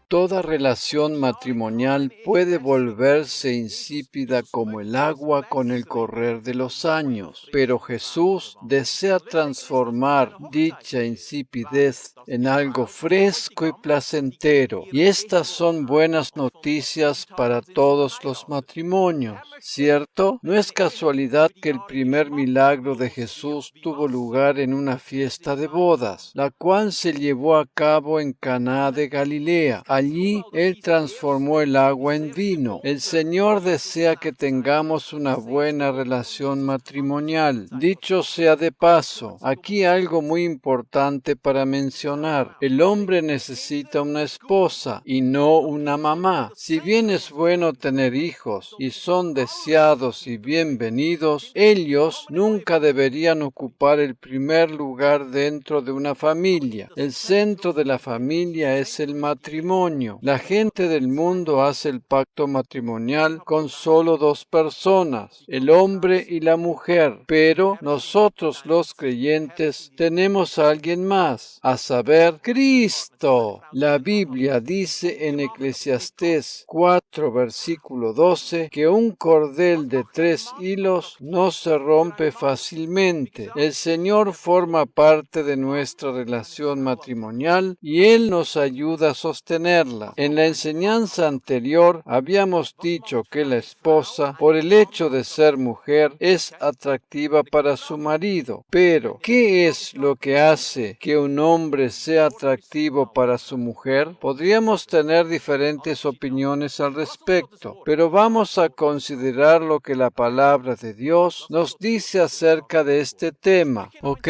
Toda relación matrimonial puede volverse insípida como el agua con el correr de los años, pero Jesús desea transformar dicha insipidez en algo fresco y placentero. Y estas son buenas noticias para todos los matrimonios, ¿cierto? No es casualidad que el primer milagro de Jesús tuvo lugar en una fiesta de bodas, la cual se llevó a cabo en Caná de Galilea. Allí Él transformó el agua en vino. El Señor desea que tengamos una buena relación matrimonial. Dicho sea de paso, aquí algo muy importante para mencionar. El hombre necesita una esposa y no una mamá. Si bien es bueno tener hijos y son deseados y bienvenidos, ellos nunca deberían ocupar el primer lugar dentro de una familia. El centro de la familia es el matrimonio. La gente del mundo hace el pacto matrimonial con solo dos personas, el hombre y la mujer, pero nosotros los creyentes tenemos a alguien más, a saber, Cristo. La Biblia dice en Eclesiastés 4, versículo 12, que un cordel de 3 hilos no se rompe fácilmente. El Señor forma parte de nuestra relación matrimonial y Él nos ayuda a sostenerla. En la enseñanza anterior habíamos dicho que la esposa, por el hecho de ser mujer, es atractiva para su marido. Pero, ¿qué es lo que hace que un hombre sea atractivo para su mujer? Podríamos tener diferentes opiniones al respecto, pero vamos a considerar lo que la palabra de Dios nos dice acerca de este tema, ¿ok?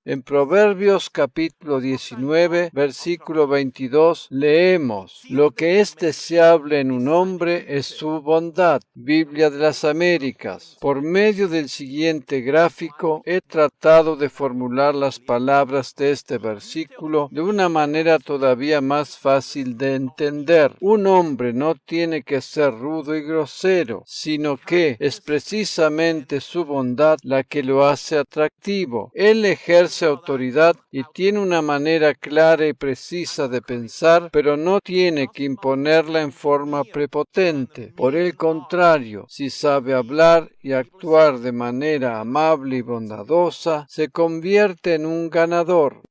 En Proverbios capítulo 19, versículo 22, leemos: lo que es deseable en un hombre es su bondad. Biblia de las Américas. Por medio del siguiente gráfico, he tratado de formular las palabras de este versículo de una manera todavía más fácil de entender. Un hombre no tiene que ser rudo y grosero, sino que es precisamente su bondad la que lo hace atractivo. Él ejerce autoridad y tiene una manera clara y precisa de pensar, pero no tiene que imponerla en forma prepotente. Por el contrario, si sabe hablar y actuar de manera amable y bondadosa, se convierte en un ganador.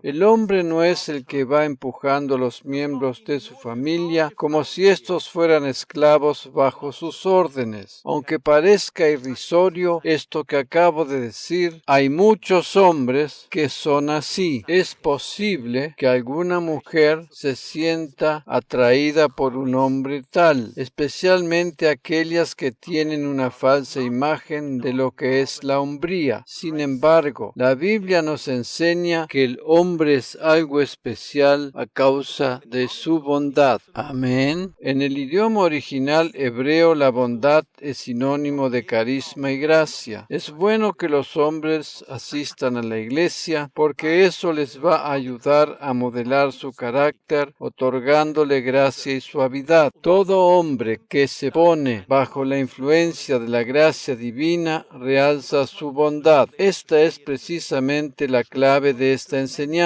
El hombre no es el que va empujando a los miembros de su familia como si estos fueran esclavos bajo sus órdenes. Aunque parezca irrisorio esto que acabo de decir, hay muchos hombres que son así. Es posible que alguna mujer se sienta atraída por un hombre tal, especialmente aquellas que tienen una falsa imagen de lo que es la hombría. Sin embargo, la Biblia nos enseña que el hombre es algo especial a causa de su bondad. Amén. En el idioma original hebreo, la bondad es sinónimo de carisma y gracia. Es bueno que los hombres asistan a la iglesia porque eso les va a ayudar a modelar su carácter, otorgándole gracia y suavidad. Todo hombre que se pone bajo la influencia de la gracia divina realza su bondad. Esta es precisamente la clave de esta enseñanza.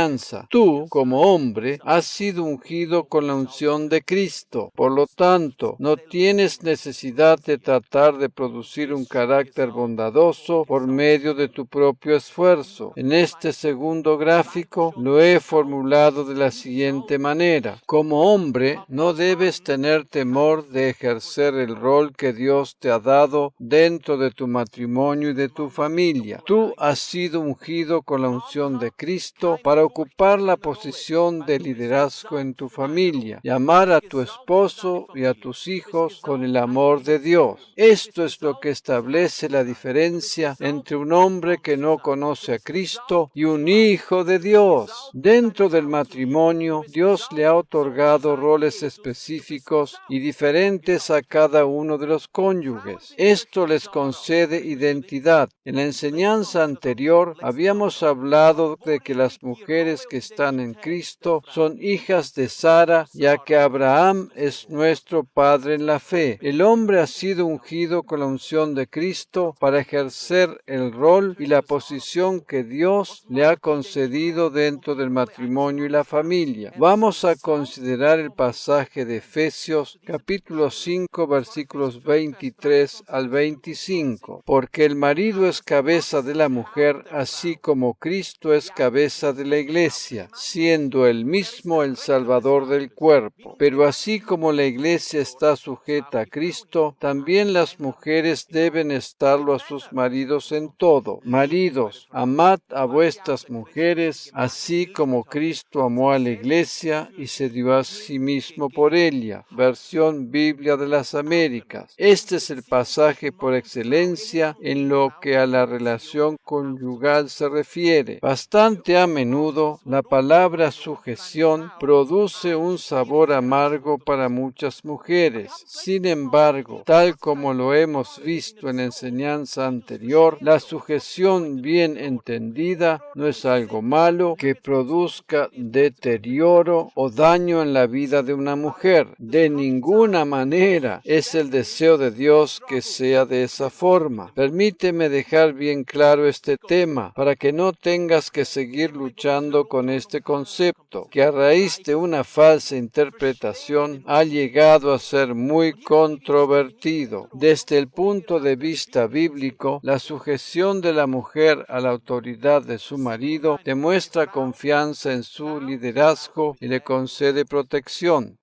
Tú, como hombre, has sido ungido con la unción de Cristo. Por lo tanto, no tienes necesidad de tratar de producir un carácter bondadoso por medio de tu propio esfuerzo. En este segundo gráfico lo he formulado de la siguiente manera. Como hombre, no debes tener temor de ejercer el rol que Dios te ha dado dentro de tu matrimonio y de tu familia. Tú has sido ungido con la unción de Cristo para ocupar la posición de liderazgo en tu familia y amar a tu esposo y a tus hijos con el amor de Dios. Esto es lo que establece la diferencia entre un hombre que no conoce a Cristo y un hijo de Dios. Dentro del matrimonio, Dios le ha otorgado roles específicos y diferentes a cada uno de los cónyuges. Esto les concede identidad. En la enseñanza anterior habíamos hablado de que las mujeres mujeres que están en Cristo son hijas de Sara, ya que Abraham es nuestro padre en la fe. El hombre ha sido ungido con la unción de Cristo para ejercer el rol y la posición que Dios le ha concedido dentro del matrimonio y la familia. Vamos a considerar el pasaje de Efesios capítulo 5 versículos 23 al 25. Porque el marido es cabeza de la mujer, así como Cristo es cabeza de la iglesia, siendo él mismo el Salvador del cuerpo. Pero así como la iglesia está sujeta a Cristo, también las mujeres deben estarlo a sus maridos en todo. Maridos, amad a vuestras mujeres, así como Cristo amó a la iglesia y se dio a sí mismo por ella. Versión Biblia de las Américas. Este es el pasaje por excelencia en lo que a la relación conyugal se refiere. Bastante a menudo, la palabra sujeción produce un sabor amargo para muchas mujeres. Sin embargo, tal como lo hemos visto en la enseñanza anterior, la sujeción bien entendida no es algo malo que produzca deterioro o daño en la vida de una mujer. De ninguna manera es el deseo de Dios que sea de esa forma. Permíteme dejar bien claro este tema para que no tengas que seguir luchando con este concepto, que a raíz de una falsa interpretación ha llegado a ser muy controvertido. Desde el punto de vista bíblico, la sujeción de la mujer a la autoridad de su marido demuestra confianza en su liderazgo y le concede protección.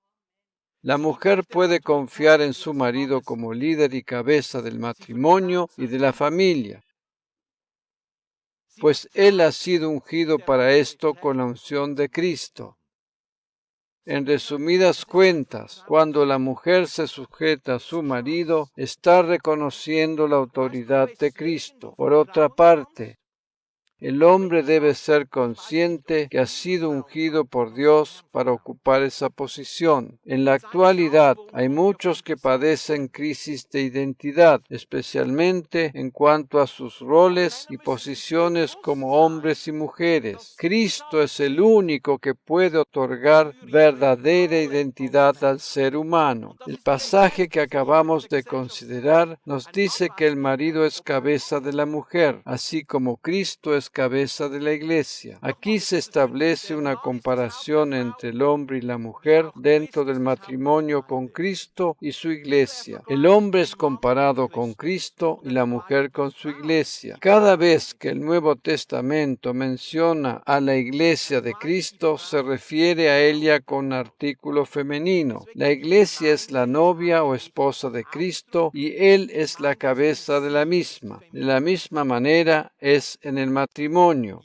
La mujer puede confiar en su marido como líder y cabeza del matrimonio y de la familia, pues él ha sido ungido para esto con la unción de Cristo. En resumidas cuentas, cuando la mujer se sujeta a su marido, está reconociendo la autoridad de Cristo. Por otra parte, el hombre debe ser consciente que ha sido ungido por Dios para ocupar esa posición. En la actualidad hay muchos que padecen crisis de identidad, especialmente en cuanto a sus roles y posiciones como hombres y mujeres. Cristo es el único que puede otorgar verdadera identidad al ser humano. El pasaje que acabamos de considerar nos dice que el marido es cabeza de la mujer, así como Cristo es cabeza de la iglesia. Aquí se establece una comparación entre el hombre y la mujer dentro del matrimonio con Cristo y su iglesia. El hombre es comparado con Cristo y la mujer con su iglesia. Cada vez que el Nuevo Testamento menciona a la iglesia de Cristo, se refiere a ella con artículo femenino. La iglesia es la novia o esposa de Cristo y él es la cabeza de la misma. De la misma manera es en el matrimonio.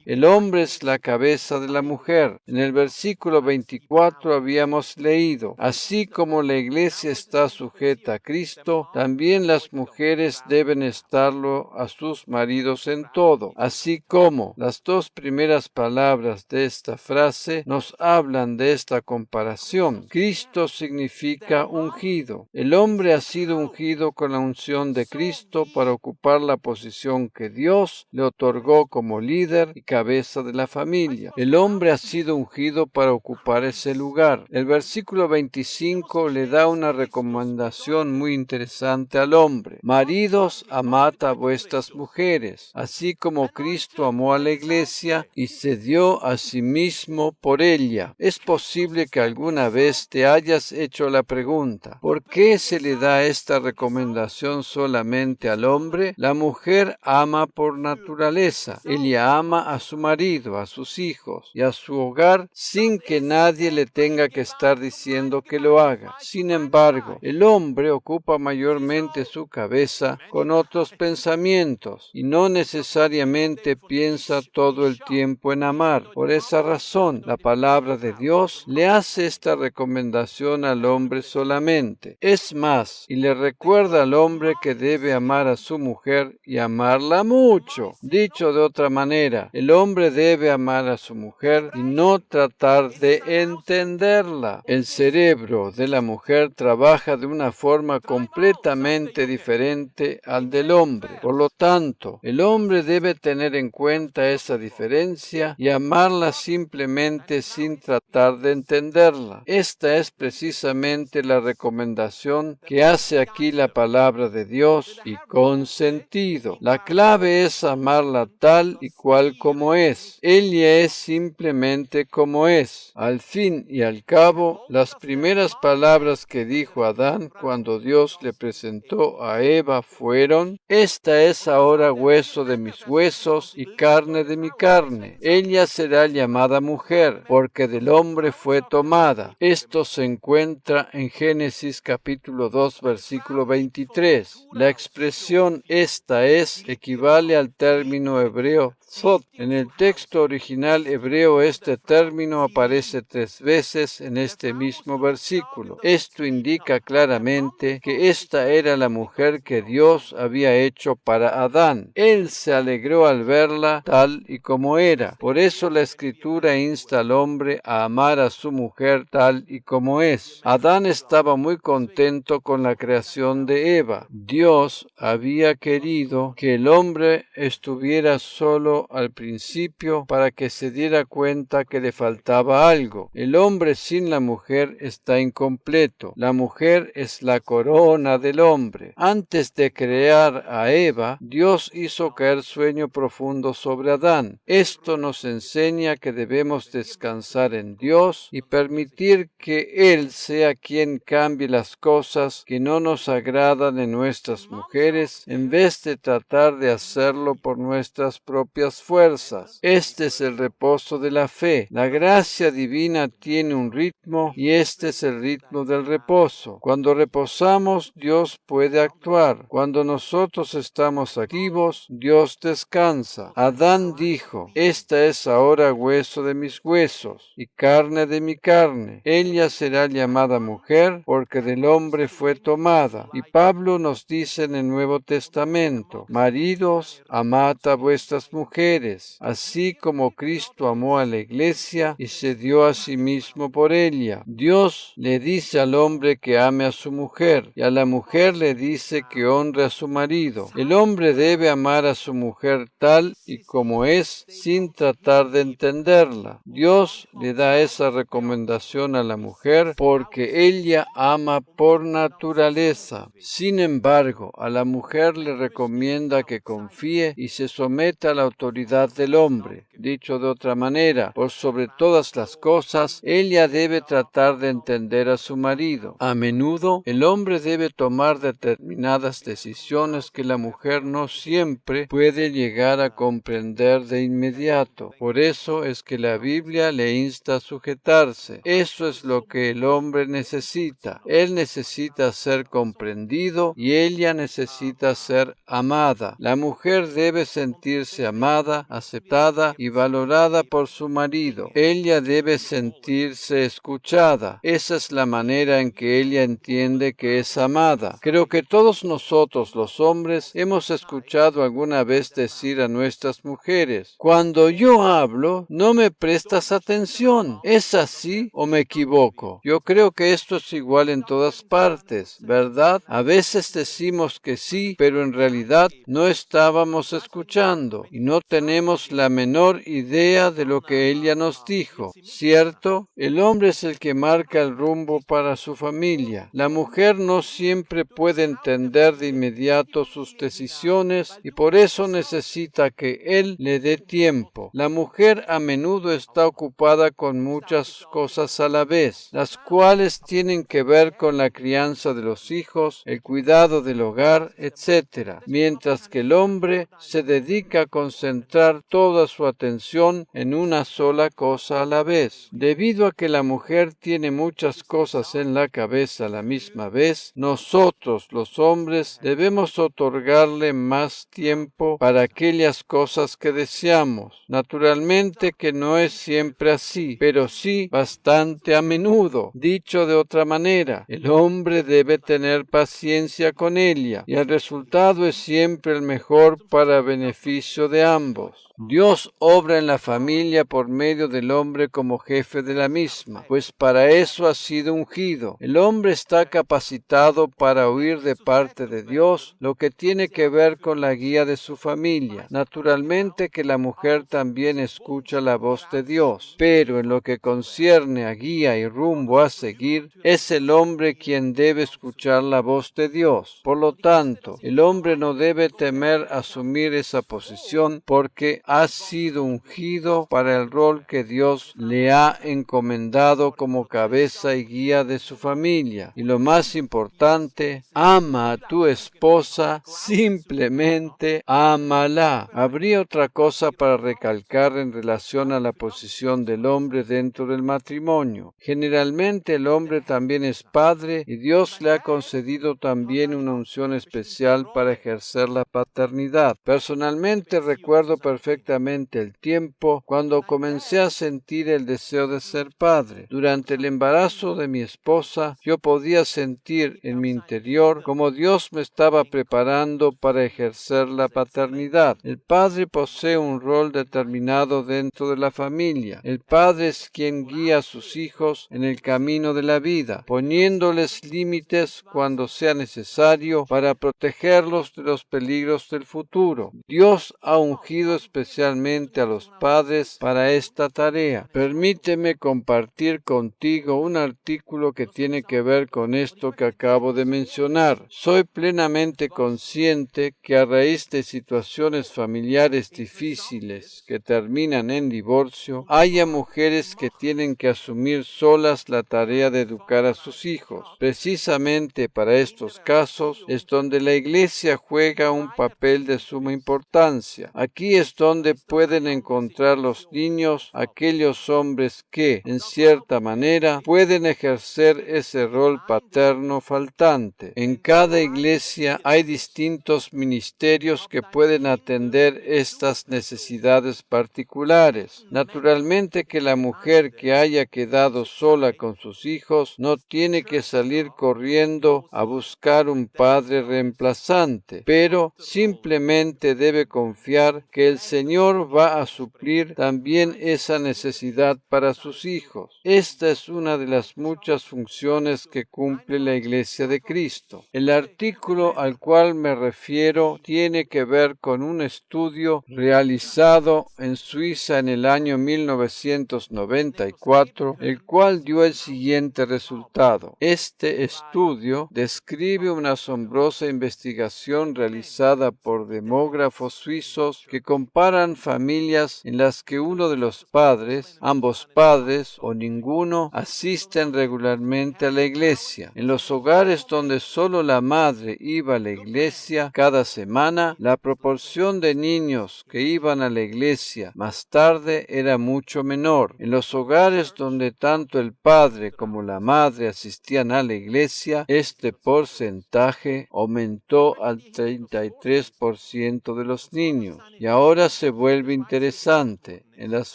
El hombre es la cabeza de la mujer. En el versículo 24 habíamos leído: así como la iglesia está sujeta a Cristo, también las mujeres deben estarlo a sus maridos en todo. Así como las dos primeras palabras de esta frase nos hablan de esta comparación. Cristo significa ungido. El hombre ha sido ungido con la unción de Cristo para ocupar la posición que Dios le otorgó como líder y cabeza de la familia. El hombre ha sido ungido para ocupar ese lugar. El versículo 25 le da una recomendación muy interesante al hombre. Maridos, amad a vuestras mujeres, así como Cristo amó a la iglesia y se dio a sí mismo por ella. Es posible que alguna vez te hayas hecho la pregunta: ¿por qué se le da esta recomendación solamente al hombre? La mujer ama por naturaleza. Ella ama a su marido, a sus hijos y a su hogar sin que nadie le tenga que estar diciendo que lo haga. Sin embargo, el hombre ocupa mayormente su cabeza con otros pensamientos y no necesariamente piensa todo el tiempo en amar. Por esa razón, la palabra de Dios le hace esta recomendación al hombre solamente. Es más, y le recuerda al hombre que debe amar a su mujer y amarla mucho. Dicho de otra manera. El hombre debe amar a su mujer y no tratar de entenderla. El cerebro de la mujer trabaja de una forma completamente diferente al del hombre. Por lo tanto, el hombre debe tener en cuenta esa diferencia y amarla simplemente sin tratar de entenderla. Esta es precisamente la recomendación que hace aquí la palabra de Dios y con sentido. La clave es amarla tal y cual como es. Ella es simplemente como es. Al fin y al cabo, las primeras palabras que dijo Adán cuando Dios le presentó a Eva fueron: esta es ahora hueso de mis huesos y carne de mi carne. Ella será llamada mujer, porque del hombre fue tomada. Esto se encuentra en Génesis capítulo 2, versículo 23. La expresión esta es equivale al término hebreo zot. En el texto original hebreo este término aparece 3 veces en este mismo versículo. Esto indica claramente que esta era la mujer que Dios había hecho para Adán. Él se alegró al verla tal y como era. Por eso la Escritura insta al hombre a amar a su mujer tal y como es. Adán estaba muy contento con la creación de Eva. Dios había querido que el hombre estuviera solo al principio para que se diera cuenta que le faltaba algo. El hombre sin la mujer está incompleto. La mujer es la corona del hombre. Antes de crear a Eva, Dios hizo caer sueño profundo sobre Adán. Esto nos enseña que debemos descansar en Dios y permitir que Él sea quien cambie las cosas que no nos agradan en nuestras mujeres, en vez de tratar de hacerlo por nuestras propias fuerzas. Este es el reposo de la fe. La gracia divina tiene un ritmo y este es el ritmo del reposo. Cuando reposamos, Dios puede actuar. Cuando nosotros estamos activos, Dios descansa. Adán dijo: esta es ahora hueso de mis huesos y carne de mi carne. Ella será llamada mujer porque del hombre fue tomada. Y Pablo nos dice en el Nuevo Testamento: maridos, amad a vuestras mujeres, así como Cristo amó a la iglesia y se dio a sí mismo por ella. Dios le dice al hombre que ame a su mujer y a la mujer le dice que honre a su marido. El hombre debe amar a su mujer tal y como es, sin tratar de entenderla. Dios le da esa recomendación a la mujer porque ella ama por naturaleza. Sin embargo, a la mujer le recomienda que confíe y se someta a la autoridad del hombre. Dicho de otra manera, por sobre todas las cosas, ella debe tratar de entender a su marido. A menudo, el hombre debe tomar determinadas decisiones que la mujer no siempre puede llegar a comprender de inmediato. Por eso es que la Biblia le insta a sujetarse. Eso es lo que el hombre necesita. Él necesita ser comprendido y ella necesita ser amada. La mujer debe sentirse amada, aceptada y valorada por su marido. Ella debe sentirse escuchada. Esa es la manera en que ella entiende que es amada. Creo que todos nosotros, los hombres, hemos escuchado alguna vez decir a nuestras mujeres: cuando yo hablo, no me prestas atención. ¿Es así o me equivoco? Yo creo que esto es igual en todas partes, ¿verdad? A veces decimos que sí, pero en realidad no estábamos escuchando y no tenemos la menor idea de lo que ella nos dijo, ¿cierto? El hombre es el que marca el rumbo para su familia. La mujer no siempre puede entender de inmediato sus decisiones y por eso necesita que él le dé tiempo. La mujer a menudo está ocupada con muchas cosas a la vez, las cuales tienen que ver con la crianza de los hijos, el cuidado del hogar, etc., mientras que el hombre se dedica a concentrar toda su atención en una sola cosa a la vez. Debido a que la mujer tiene muchas cosas en la cabeza a la misma vez, nosotros, los hombres, debemos otorgarle más tiempo para aquellas cosas que deseamos. Naturalmente que no es siempre así, pero sí bastante a menudo. Dicho de otra manera, el hombre debe tener paciencia con ella y el resultado es siempre el mejor para beneficio de ambos. ambos. Dios obra en la familia por medio del hombre como jefe de la misma, pues para eso ha sido ungido. El hombre está capacitado para oír de parte de Dios lo que tiene que ver con la guía de su familia. Naturalmente que la mujer también escucha la voz de Dios, pero en lo que concierne a guía y rumbo a seguir, es el hombre quien debe escuchar la voz de Dios. Por lo tanto, el hombre no debe temer asumir esa posición porque ha sido ungido para el rol que Dios le ha encomendado como cabeza y guía de su familia. Y lo más importante, ama a tu esposa, simplemente ámala. Habría otra cosa para recalcar en relación a la posición del hombre dentro del matrimonio. Generalmente el hombre también es padre y Dios le ha concedido también una unción especial para ejercer la paternidad. Personalmente recuerdo perfectamente el tiempo cuando comencé a sentir el deseo de ser padre. Durante el embarazo de mi esposa, yo podía sentir en mi interior como Dios me estaba preparando para ejercer la paternidad. El padre posee un rol determinado dentro de la familia. El padre es quien guía a sus hijos en el camino de la vida, poniéndoles límites cuando sea necesario para protegerlos de los peligros del futuro. Dios ha ungido especialmente a los padres para esta tarea. Permíteme compartir contigo un artículo que tiene que ver con esto que acabo de mencionar. Soy plenamente consciente que a raíz de situaciones familiares difíciles que terminan en divorcio, haya mujeres que tienen que asumir solas la tarea de educar a sus hijos. Precisamente para estos casos es donde la Iglesia juega un papel de suma importancia. Aquí es donde pueden encontrar los niños aquellos hombres que, en cierta manera, pueden ejercer ese rol paterno faltante. En cada iglesia hay distintos ministerios que pueden atender estas necesidades particulares. Naturalmente que la mujer que haya quedado sola con sus hijos no tiene que salir corriendo a buscar un padre reemplazante, pero simplemente debe confiar que el Señor va a suplir también esa necesidad para sus hijos. Esta es una de las muchas funciones que cumple la Iglesia de Cristo. El artículo al cual me refiero tiene que ver con un estudio realizado en Suiza en el año 1994, el cual dio el siguiente resultado. Este estudio describe una asombrosa investigación realizada por demógrafos suizos que comparan familias en las que uno de los padres, ambos padres o ninguno asisten regularmente a la iglesia. En los hogares donde solo la madre iba a la iglesia cada semana, la proporción de niños que iban a la iglesia más tarde era mucho menor. En los hogares donde tanto el padre como la madre asistían a la iglesia, este porcentaje aumentó al 33% de los niños. Y ahora se vuelve interesante. En las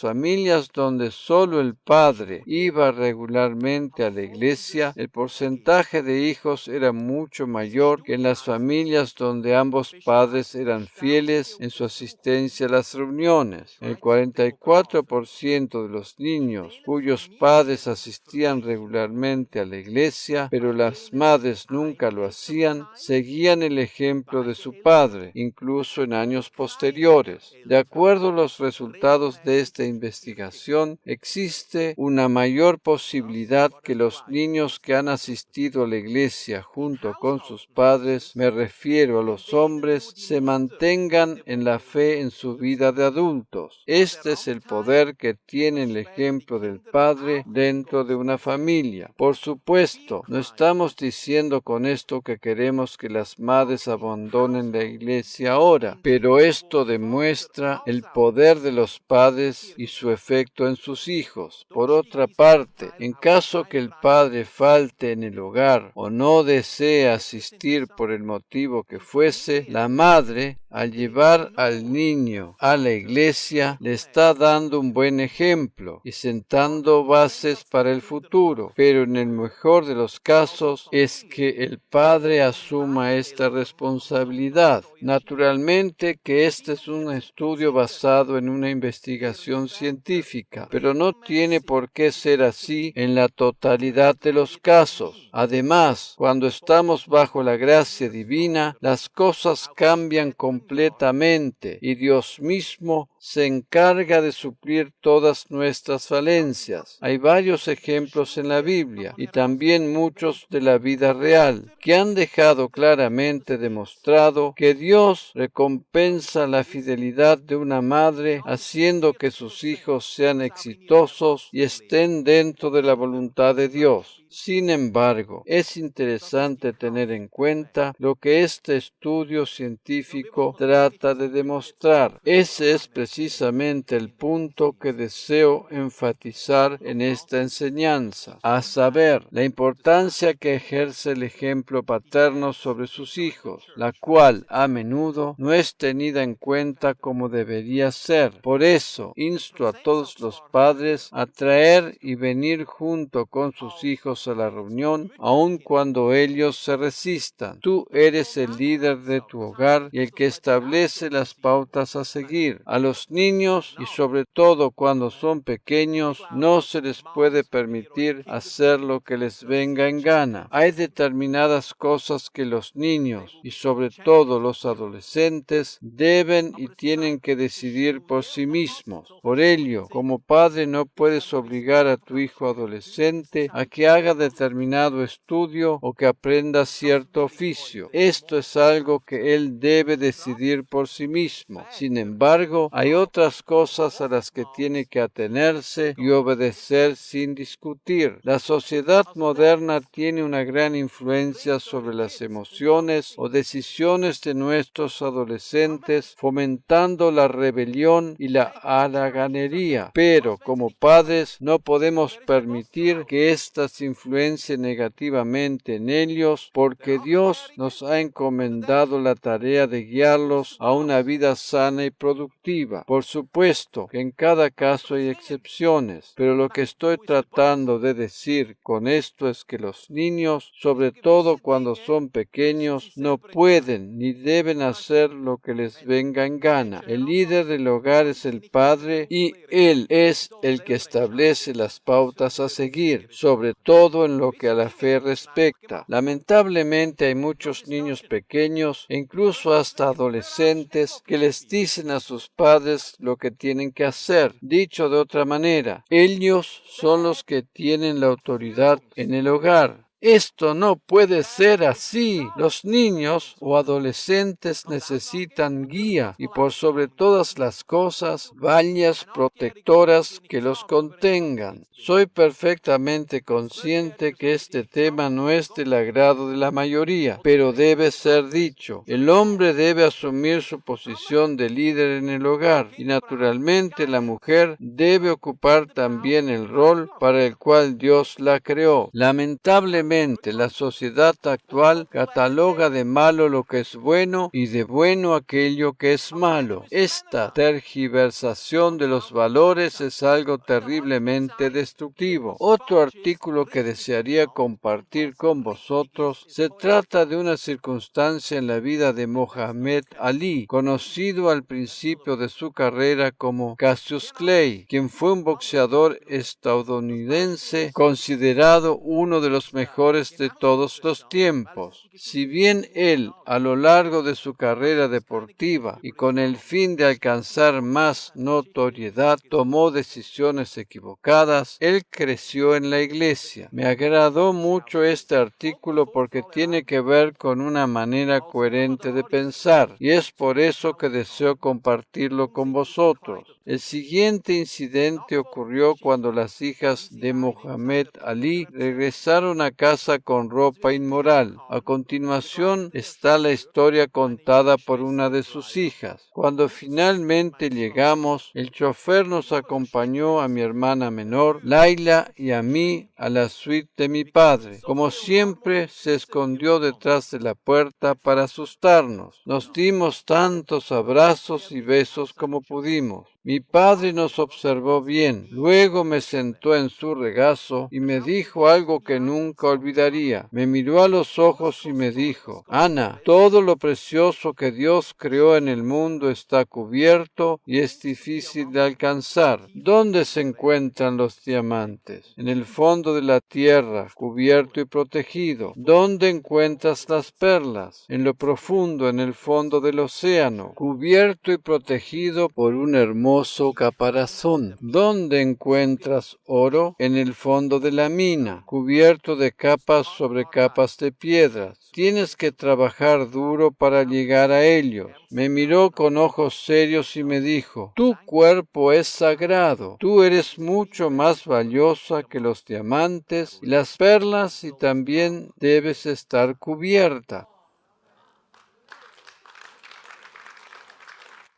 familias donde solo el padre iba regularmente a la iglesia, el porcentaje de hijos era mucho mayor que en las familias donde ambos padres eran fieles en su asistencia a las reuniones. El 44% de los niños cuyos padres asistían regularmente a la iglesia, pero las madres nunca lo hacían, seguían el ejemplo de su padre, incluso en años posteriores. De acuerdo a los resultados de esta investigación, existe una mayor posibilidad que los niños que han asistido a la iglesia junto con sus padres, me refiero a los hombres, se mantengan en la fe en su vida de adultos. Este es el poder que tiene el ejemplo del padre dentro de una familia. Por supuesto, no estamos diciendo con esto que queremos que las madres abandonen la iglesia ahora, pero esto demuestra el poder de los padres padres y su efecto en sus hijos. Por otra parte, en caso que el padre falte en el hogar o no desee asistir por el motivo que fuese, la madre, al llevar al niño a la iglesia, le está dando un buen ejemplo y sentando bases para el futuro. Pero en el mejor de los casos es que el padre asuma esta responsabilidad. Naturalmente que este es un estudio basado en una investigación científica, pero no tiene por qué ser así en la totalidad de los casos. Además, cuando estamos bajo la gracia divina, las cosas cambian completamente y Dios mismo se encarga de suplir todas nuestras falencias. Hay varios ejemplos en la Biblia y también muchos de la vida real que han dejado claramente demostrado que Dios recompensa la fidelidad de una madre haciendo que sus hijos sean exitosos y estén dentro de la voluntad de Dios. Sin embargo, es interesante tener en cuenta lo que este estudio científico trata de demostrar. Ese es precisamente el punto que deseo enfatizar en esta enseñanza, a saber, la importancia que ejerce el ejemplo paterno sobre sus hijos, la cual a menudo no es tenida en cuenta como debería ser. Por eso, insto a todos los padres a traer y venir junto con sus hijos a la reunión, aun cuando ellos se resistan. Tú eres el líder de tu hogar y el que establece las pautas a seguir. A los niños, y sobre todo cuando son pequeños, no se les puede permitir hacer lo que les venga en gana. Hay determinadas cosas que los niños, y sobre todo los adolescentes, deben y tienen que decidir por sí mismos. Por ello, como padre no puedes obligar a tu hijo adolescente a que haga determinado estudio o que aprenda cierto oficio. Esto es algo que él debe decidir por sí mismo. Sin embargo, hay otras cosas a las que tiene que atenerse y obedecer sin discutir. La sociedad moderna tiene una gran influencia sobre las emociones o decisiones de nuestros adolescentes, fomentando la rebelión y la haraganería. Pero como padres no podemos permitir que éstas influencien negativamente en ellos, porque Dios nos ha encomendado la tarea de guiarlos a una vida sana y productiva. Por supuesto que en cada caso hay excepciones, pero lo que estoy tratando de decir con esto es que los niños, sobre todo cuando son pequeños, no pueden ni deben hacer lo que les venga en gana. El líder del hogar es el padre y él es el que establece las pautas a seguir, sobre todo en lo que a la fe respecta. Lamentablemente hay muchos niños pequeños e incluso hasta adolescentes que les dicen a sus padres lo que tienen que hacer. Dicho de otra manera, ellos son los que tienen la autoridad en el hogar. Esto no puede ser así. Los niños o adolescentes necesitan guía y por sobre todas las cosas, vallas protectoras que los contengan. Soy perfectamente consciente que este tema no es del agrado de la mayoría, pero debe ser dicho. El hombre debe asumir su posición de líder en el hogar y naturalmente la mujer debe ocupar también el rol para el cual Dios la creó. Lamentablemente, la sociedad actual cataloga de malo lo que es bueno y de bueno aquello que es malo. Esta tergiversación de los valores es algo terriblemente destructivo. Otro artículo que desearía compartir con vosotros se trata de una circunstancia en la vida de Muhammad Ali, conocido al principio de su carrera como Cassius Clay, quien fue un boxeador estadounidense considerado uno de los mejores de todos los tiempos. Si bien él, a lo largo de su carrera deportiva y con el fin de alcanzar más notoriedad, tomó decisiones equivocadas, él creció en la iglesia. Me agradó mucho este artículo porque tiene que ver con una manera coherente de pensar y es por eso que deseo compartirlo con vosotros. El siguiente incidente ocurrió cuando las hijas de Muhammad Ali regresaron a casa casa con ropa inmoral. A continuación está la historia contada por una de sus hijas. Cuando finalmente llegamos, el chofer nos acompañó a mi hermana menor, Laila, y a mí a la suite de mi padre. Como siempre, se escondió detrás de la puerta para asustarnos. Nos dimos tantos abrazos y besos como pudimos. Mi padre nos observó bien. Luego me sentó en su regazo y me dijo algo que nunca olvidaría. Me miró a los ojos y me dijo: Ana, todo lo precioso que Dios creó en el mundo está cubierto y es difícil de alcanzar. ¿Dónde se encuentran los diamantes? En el fondo de la tierra, cubierto y protegido. ¿Dónde encuentras las perlas? En lo profundo, en el fondo del océano, cubierto y protegido por un hermoso caparazón. ¿Dónde encuentras oro? En el fondo de la mina, cubierto de capas sobre capas de piedras. Tienes que trabajar duro para llegar a ellos. Me miró con ojos serios y me dijo: tu cuerpo es sagrado. Tú eres mucho más valiosa que los diamantes y las perlas y también debes estar cubierta.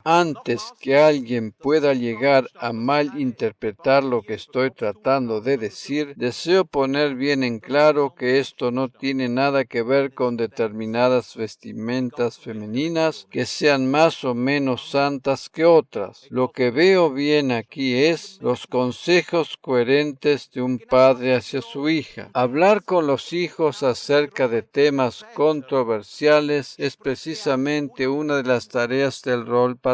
Antes que alguien pueda llegar a malinterpretar lo que estoy tratando de decir, deseo poner bien en claro que esto no tiene nada que ver con determinadas vestimentas femeninas que sean más o menos santas que otras. Lo que veo bien aquí es los consejos coherentes de un padre hacia su hija. Hablar con los hijos acerca de temas controversiales es precisamente una de las tareas del rol paterno.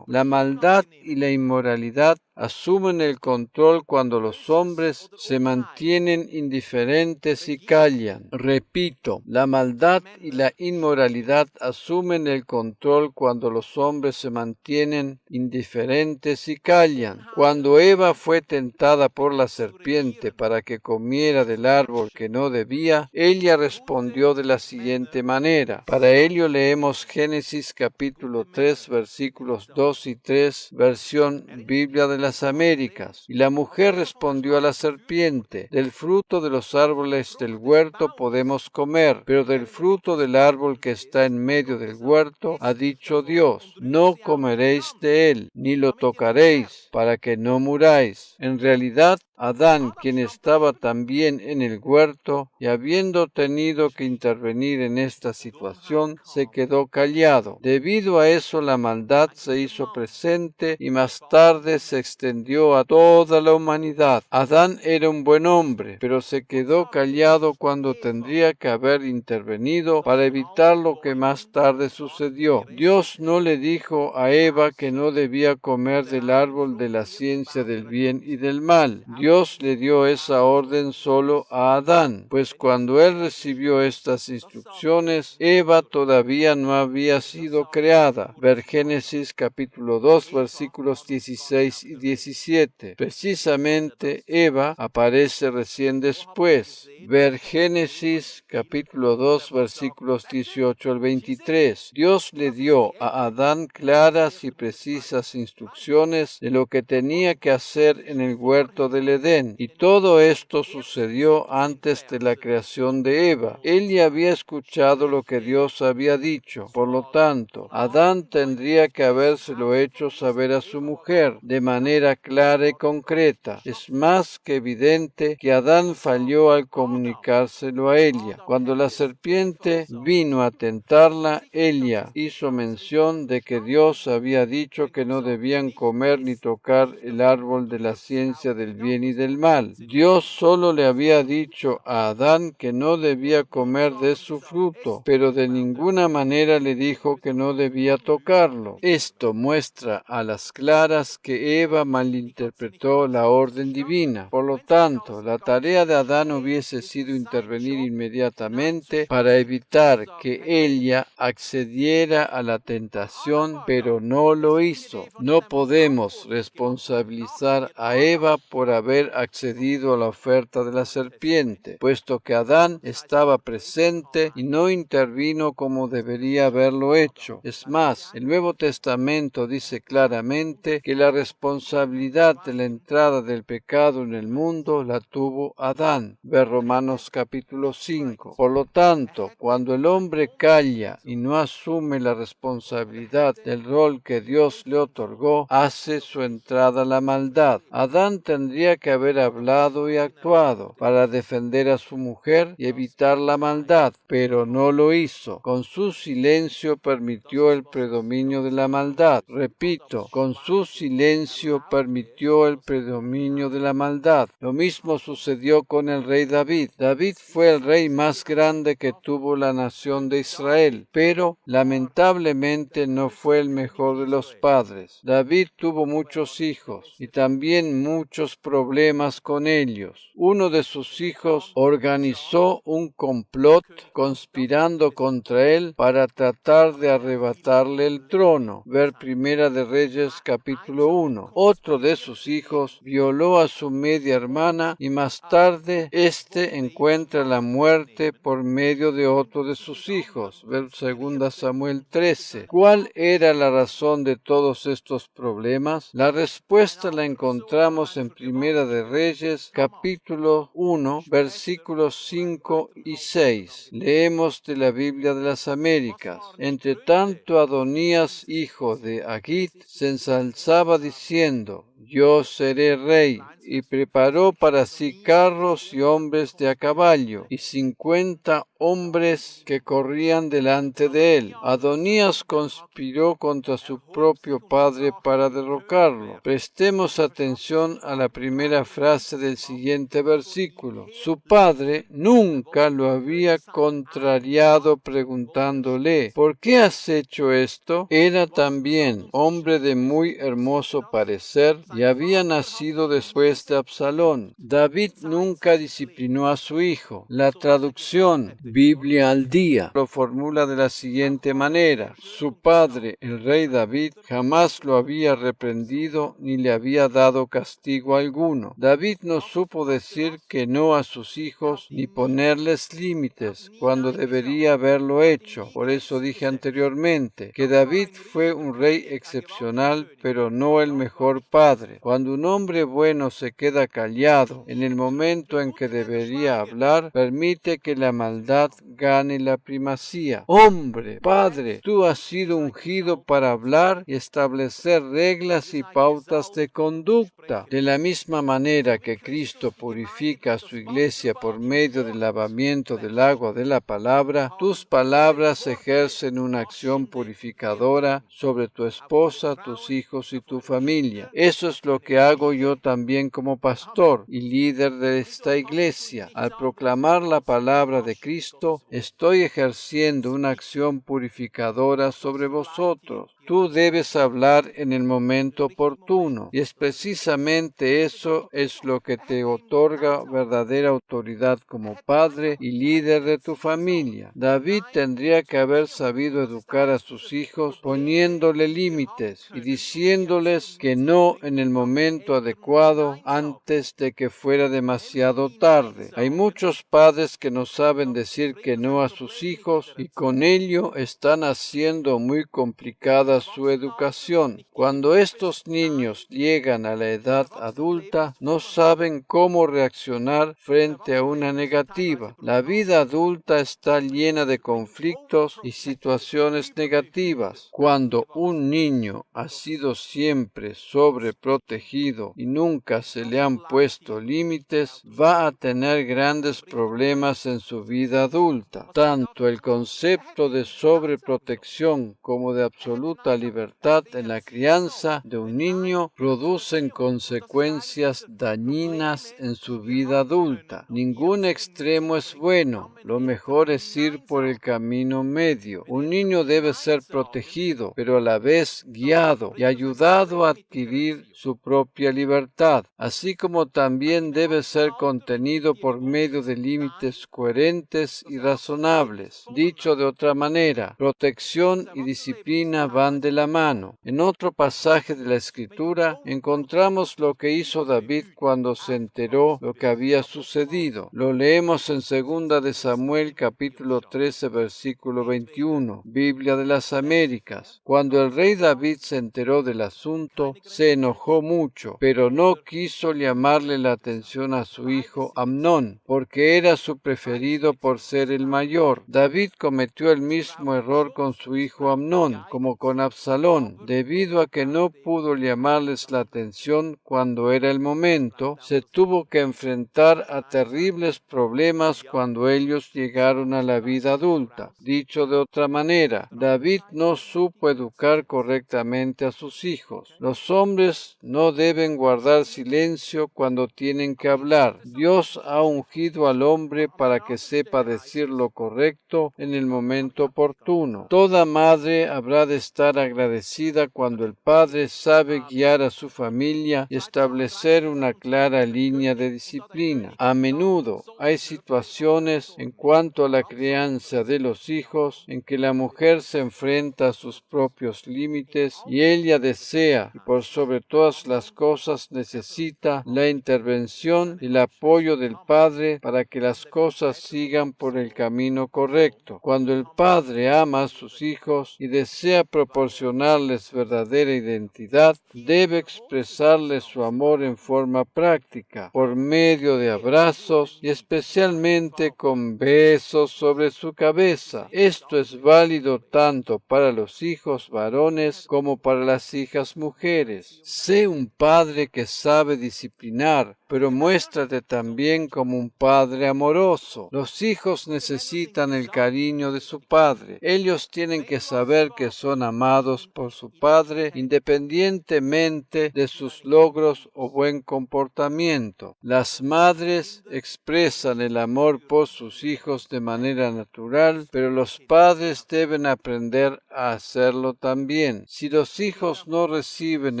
La maldad y la inmoralidad asumen el control cuando los hombres se mantienen indiferentes y callan. Repito, la maldad y la inmoralidad asumen el control cuando los hombres se mantienen indiferentes y callan. Cuando Eva fue tentada por la serpiente para que comiera del árbol que no debía, ella respondió de la siguiente manera. Para ello leemos Génesis capítulo 3, versículos 2 y 3, versión Biblia de las Américas. Y la mujer respondió a la serpiente: del fruto de los árboles del huerto podemos comer, pero del fruto del árbol que está en medio del huerto, ha dicho Dios: no comeréis de él, ni lo tocaréis, para que no muráis. En realidad, Adán, quien estaba también en el huerto, y habiendo tenido que intervenir en esta situación, se quedó callado. Debido a eso, la maldad se hizo presente y más tarde se extendió a toda la humanidad. Adán era un buen hombre, pero se quedó callado cuando tendría que haber intervenido para evitar lo que más tarde sucedió. Dios no le dijo a Eva que no debía comer del árbol de la ciencia del bien y del mal. Dios le dio esa orden solo a Adán, pues cuando él recibió estas instrucciones, Eva todavía no había sido creada. Ver Génesis capítulo 2, versículos 16 y 17. Precisamente Eva aparece recién después. Ver Génesis capítulo 2, versículos 18 al 23. Dios le dio a Adán claras y precisas instrucciones de lo que tenía que hacer en el huerto del Edén, y todo esto sucedió antes de la creación de Eva. Él ya había escuchado lo que Dios había dicho. Por lo tanto, Adán tendría que habérselo hecho saber a su mujer de manera clara y concreta. Es más que evidente que Adán falló al comunicárselo a ella. Cuando la serpiente vino a tentarla, ella hizo mención de que Dios había dicho que no debían comer ni tocar el árbol de la ciencia del bien y del mal. Dios solo le había dicho a Adán que no debía comer de su fruto, pero de ninguna manera le dijo que no debía tocarlo. Esto muestra a las claras que Eva malinterpretó la orden divina. Por lo tanto, la tarea de Adán hubiese sido intervenir inmediatamente para evitar que ella accediera a la tentación, pero no lo hizo. No podemos responsabilizar a Eva por haber haber accedido a la oferta de la serpiente, puesto que Adán estaba presente y no intervino como debería haberlo hecho. Es más, el Nuevo Testamento dice claramente que la responsabilidad de la entrada del pecado en el mundo la tuvo Adán. Ver Romanos capítulo 5. Por lo tanto, cuando el hombre calla y no asume la responsabilidad del rol que Dios le otorgó, hace su entrada a la maldad. Adán tendría que haber hablado y actuado para defender a su mujer y evitar la maldad, pero no lo hizo. Con su silencio permitió el predominio de la maldad. Repito, con su silencio permitió el predominio de la maldad. Lo mismo sucedió con el rey David. David fue el rey más grande que tuvo la nación de Israel, pero lamentablemente no fue el mejor de los padres. David tuvo muchos hijos y también muchos problemas con ellos. Uno de sus hijos organizó un complot conspirando contra él para tratar de arrebatarle el trono. Ver Primera de Reyes capítulo 1. Otro de sus hijos violó a su media hermana y más tarde éste encuentra la muerte por medio de otro de sus hijos. Ver 2 Samuel 13. ¿Cuál era la razón de todos estos problemas? La respuesta la encontramos en Primera de Reyes capítulo 1 versículos 5 y 6. Leemos de la Biblia de las Américas. Entre tanto, Adonías, hijo de Agit, se ensalzaba diciendo: yo seré rey, y preparó para sí carros y hombres de a caballo, y 50 hombres que corrían delante de él. Adonías conspiró contra su propio padre para derrocarlo. Prestemos atención a la primera frase del siguiente versículo. Su padre nunca lo había contrariado preguntándole: ¿por qué has hecho esto? Era también hombre de muy hermoso parecer y había nacido después de Absalón. David nunca disciplinó a su hijo. La traducción Biblia al día lo formula de la siguiente manera: su padre, el rey David, jamás lo había reprendido ni le había dado castigo alguno. David no supo decir que no a sus hijos ni ponerles límites cuando debería haberlo hecho. Por eso dije anteriormente que David fue un rey excepcional, pero no el mejor padre. Cuando un hombre bueno se queda callado en el momento en que debería hablar, permite que la maldad gane la primacía. Hombre, padre, tú has sido ungido para hablar y establecer reglas y pautas de conducta. De la misma manera que Cristo purifica a su iglesia por medio del lavamiento del agua de la palabra, tus palabras ejercen una acción purificadora sobre tu esposa, tus hijos y tu familia. Eso es lo que hago yo también como pastor y líder de esta iglesia. Al proclamar la palabra de Cristo, estoy ejerciendo una acción purificadora sobre vosotros. Tú debes hablar en el momento oportuno, y es precisamente eso es lo que te otorga verdadera autoridad como padre y líder de tu familia. David tendría que haber sabido educar a sus hijos poniéndole límites y diciéndoles que no en el momento adecuado antes de que fuera demasiado tarde. Hay muchos padres que no saben decir que no a sus hijos y con ello están haciendo muy complicada su educación. Cuando estos niños llegan a la edad adulta, no saben cómo reaccionar frente a una negativa. La vida adulta está llena de conflictos y situaciones negativas. Cuando un niño ha sido siempre sobreprotegido y nunca se le han puesto límites, va a tener grandes problemas en su vida adulta. Tanto el concepto de sobreprotección como de absoluta libertad en la crianza de un niño producen consecuencias dañinas en su vida adulta. Ningún extremo es bueno. Lo mejor es ir por el camino medio. Un niño debe ser protegido, pero a la vez guiado y ayudado a adquirir su propia libertad, así como también debe ser contenido por medio de límites coherentes y razonables. Dicho de otra manera, protección y disciplina van van de la mano. En otro pasaje de la Escritura encontramos lo que hizo David cuando se enteró lo que había sucedido. Lo leemos en 2 de Samuel capítulo 13 versículo 21, Biblia de las Américas. Cuando el rey David se enteró del asunto, se enojó mucho, pero no quiso llamarle la atención a su hijo Amnón, porque era su preferido por ser el mayor. David cometió el mismo error con su hijo Amnón, como con Absalón. Debido a que no pudo llamarles la atención cuando era el momento, se tuvo que enfrentar a terribles problemas cuando ellos llegaron a la vida adulta. Dicho de otra manera, David no supo educar correctamente a sus hijos. Los hombres no deben guardar silencio cuando tienen que hablar. Dios ha ungido al hombre para que sepa decir lo correcto en el momento oportuno. Toda madre habrá de estar agradecida cuando el padre sabe guiar a su familia y establecer una clara línea de disciplina. A menudo hay situaciones en cuanto a la crianza de los hijos en que la mujer se enfrenta a sus propios límites y ella desea y por sobre todas las cosas necesita la intervención y el apoyo del padre para que las cosas sigan por el camino correcto. Cuando el padre ama a sus hijos y desea proporcionarles verdadera identidad, debe expresarles su amor en forma práctica, por medio de abrazos y especialmente con besos sobre su cabeza. Esto es válido tanto para los hijos varones como para las hijas mujeres. Sé un padre que sabe disciplinar, pero muéstrate también como un padre amoroso. Los hijos necesitan el cariño de su padre. Ellos tienen que saber que son amados por su padre independientemente de sus logros o buen comportamiento. Las madres expresan el amor por sus hijos de manera natural, pero los padres deben aprender a hacerlo también. Si los hijos no reciben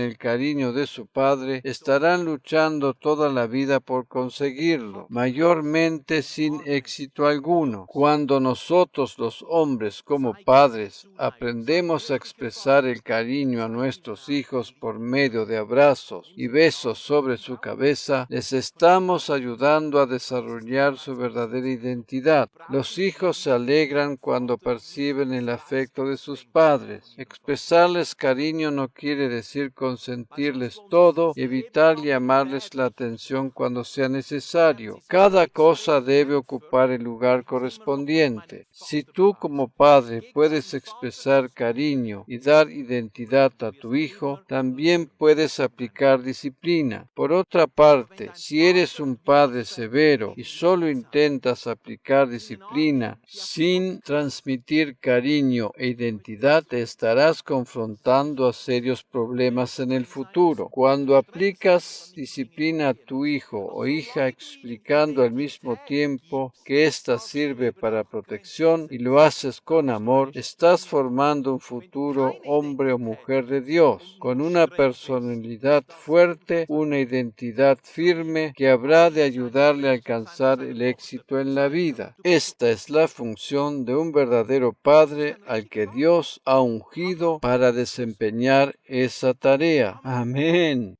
el cariño de su padre, estarán luchando toda la vida por conseguirlo, mayormente sin éxito alguno. Cuando nosotros los hombres como padres aprendemos a expresar el cariño a nuestros hijos por medio de abrazos y besos sobre su cabeza, les estamos ayudando a desarrollar su verdadera identidad. Los hijos se alegran cuando perciben el afecto de sus padres. Expresarles cariño no quiere decir consentirles todo y evitar llamarles la atención cuando sea necesario. Cada cosa debe ocupar el lugar correspondiente. Si tú como padre puedes expresar cariño y dar identidad a tu hijo, también puedes aplicar disciplina. Por otra parte, si eres un padre severo y solo intentas aplicar disciplina sin transmitir cariño e identidad, te estarás confrontando a serios problemas en el futuro. Cuando aplicas disciplina a tu hijo o hija explicando al mismo tiempo que ésta sirve para protección y lo haces con amor, estás formando un futuro hombre o mujer de Dios, con una personalidad fuerte, una identidad firme que habrá de ayudarle a alcanzar el éxito en la vida. Esta es la función de un verdadero padre al que Dios ha ungido para desempeñar esa tarea. Amén.